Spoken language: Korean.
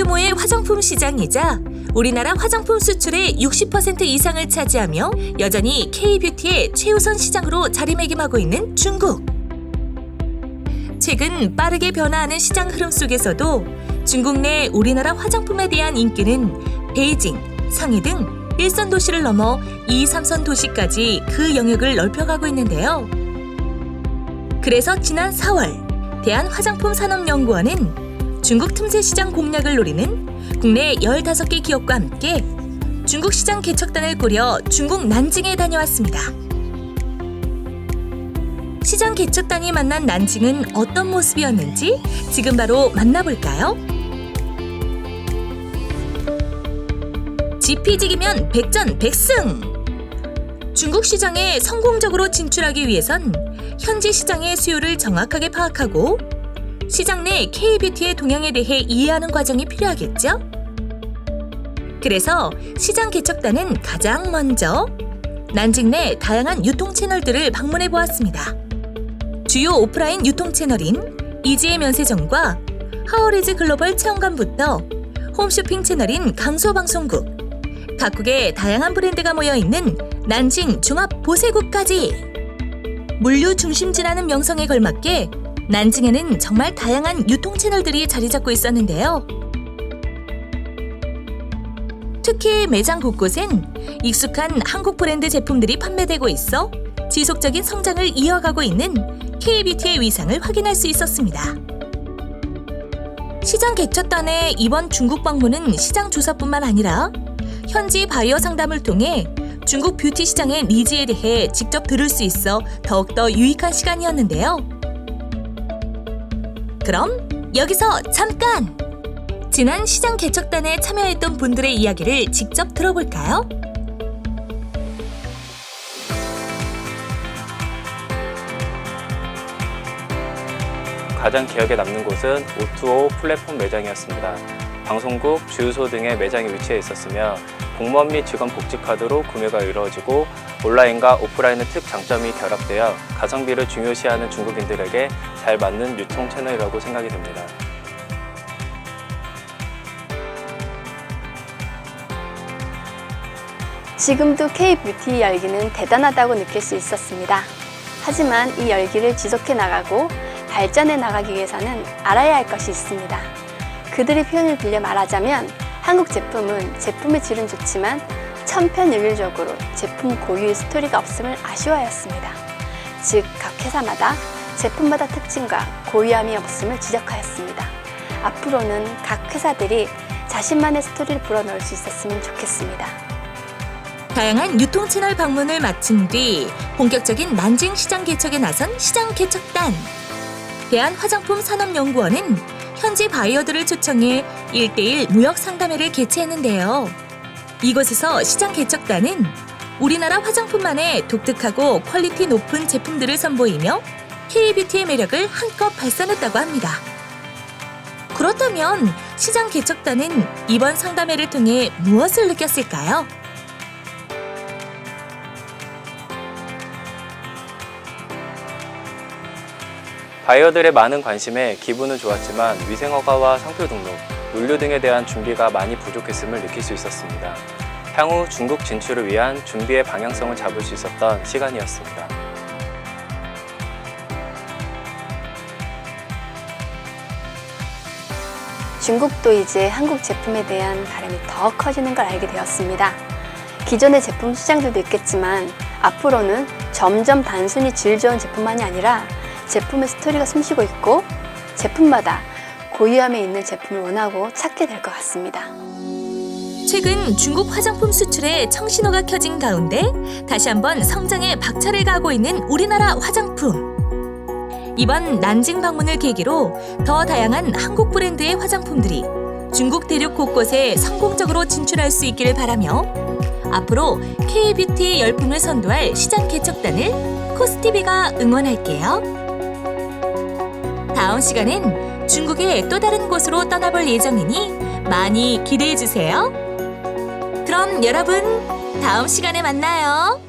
대규모의 화장품 시장이자 우리나라 화장품 수출의 60% 이상을 차지하며 여전히 K-뷰티의 최우선 시장으로 자리매김하고 있는 중국. 최근 빠르게 변화하는 시장 흐름 속에서도 중국 내 우리나라 화장품에 대한 인기는 베이징, 상해 등 1선 도시를 넘어 2, 3선 도시까지 그 영역을 넓혀가고 있는데요. 그래서 지난 4월 대한화장품산업연구원은 중국 틈새 시장 공략을 노리는 국내 15개 기업과 함께 중국 시장 개척단을 꾸려 중국 난징에 다녀왔습니다. 시장 개척단이 만난 난징은 어떤 모습이었는지 지금 바로 만나볼까요? 지피지기면 백전백승! 중국 시장에 성공적으로 진출하기 위해선 현지 시장의 수요를 정확하게 파악하고 시장 내 K-뷰티의 동향에 대해 이해하는 과정이 필요하겠죠? 그래서 시장 개척단은 가장 먼저 난징 내 다양한 유통 채널들을 방문해 보았습니다. 주요 오프라인 유통 채널인 이지의 면세점과 하얼이즈 글로벌 체험관부터 홈쇼핑 채널인 강소방송국, 각국의 다양한 브랜드가 모여있는 난징 종합 보세국까지 물류 중심지라는 명성에 걸맞게 난징에는 정말 다양한 유통 채널들이 자리 잡고 있었는데요. 특히 매장 곳곳엔 익숙한 한국 브랜드 제품들이 판매되고 있어 지속적인 성장을 이어가고 있는 K-뷰티의 위상을 확인할 수 있었습니다. 시장 개척단의 이번 중국 방문은 시장 조사뿐만 아니라 현지 바이어 상담을 통해 중국 뷰티 시장의 니즈에 대해 직접 들을 수 있어 더욱더 유익한 시간이었는데요. 그럼 여기서 잠깐! 지난 시장 개척단에 참여했던 분들의 이야기를 직접 들어볼까요? 가장 기억에 남는 곳은 O2O 플랫폼 매장이었습니다. 방송국, 주유소 등의 매장이 위치해 있었으며 공무원 및 직원 복지카드로 구매가 이루어지고 온라인과 오프라인의 특장점이 결합되어 가성비를 중요시하는 중국인들에게 잘 맞는 유통 채널이라고 생각이 됩니다. 지금도 K-뷰티 열기는 대단하다고 느낄 수 있었습니다. 하지만 이 열기를 지속해 나가고 발전해 나가기 위해서는 알아야 할 것이 있습니다. 그들의 표현을 빌려 말하자면 한국 제품은 제품의 질은 좋지만 천편일률적으로 제품 고유의 스토리가 없음을 아쉬워하였습니다. 즉, 각 회사마다 제품마다 특징과 고유함이 없음을 지적하였습니다. 앞으로는 각 회사들이 자신만의 스토리를 불어넣을 수 있었으면 좋겠습니다. 다양한 유통 채널 방문을 마친 뒤 본격적인 난징 시장 개척에 나선 시장 개척단. 대한화장품산업연구원은 현지 바이어들을 초청해 1:1 무역 상담회를 개최했는데요. 이곳에서 시장 개척단은 우리나라 화장품만의 독특하고 퀄리티 높은 제품들을 선보이며 K-뷰티의 매력을 한껏 발산했다고 합니다. 그렇다면 시장 개척단은 이번 상담회를 통해 무엇을 느꼈을까요? 바이어들의 많은 관심에 기분은 좋았지만 위생허가와 상표 등록, 물류 등에 대한 준비가 많이 부족했음을 느낄 수 있었습니다. 향후 중국 진출을 위한 준비의 방향성을 잡을 수 있었던 시간이었습니다. 중국도 이제 한국 제품에 대한 바람이 더 커지는 걸 알게 되었습니다. 기존의 제품 시장들도 있겠지만 앞으로는 점점 단순히 질 좋은 제품만이 아니라 제품의 스토리가 숨쉬고 있고 제품마다 고유함이 있는 제품을 원하고 찾게 될 것 같습니다. 최근 중국 화장품 수출에 청신호가 켜진 가운데 다시 한번 성장에 박차를 가하고 있는 우리나라 화장품. 이번 난징 방문을 계기로 더 다양한 한국 브랜드의 화장품들이 중국 대륙 곳곳에 성공적으로 진출할 수 있기를 바라며 앞으로 K-뷰티의 열풍을 선도할 시장 개척단을 코스티비가 응원할게요. 다음 시간엔 중국의 또 다른 곳으로 떠나볼 예정이니 많이 기대해주세요. 그럼 여러분, 다음 시간에 만나요.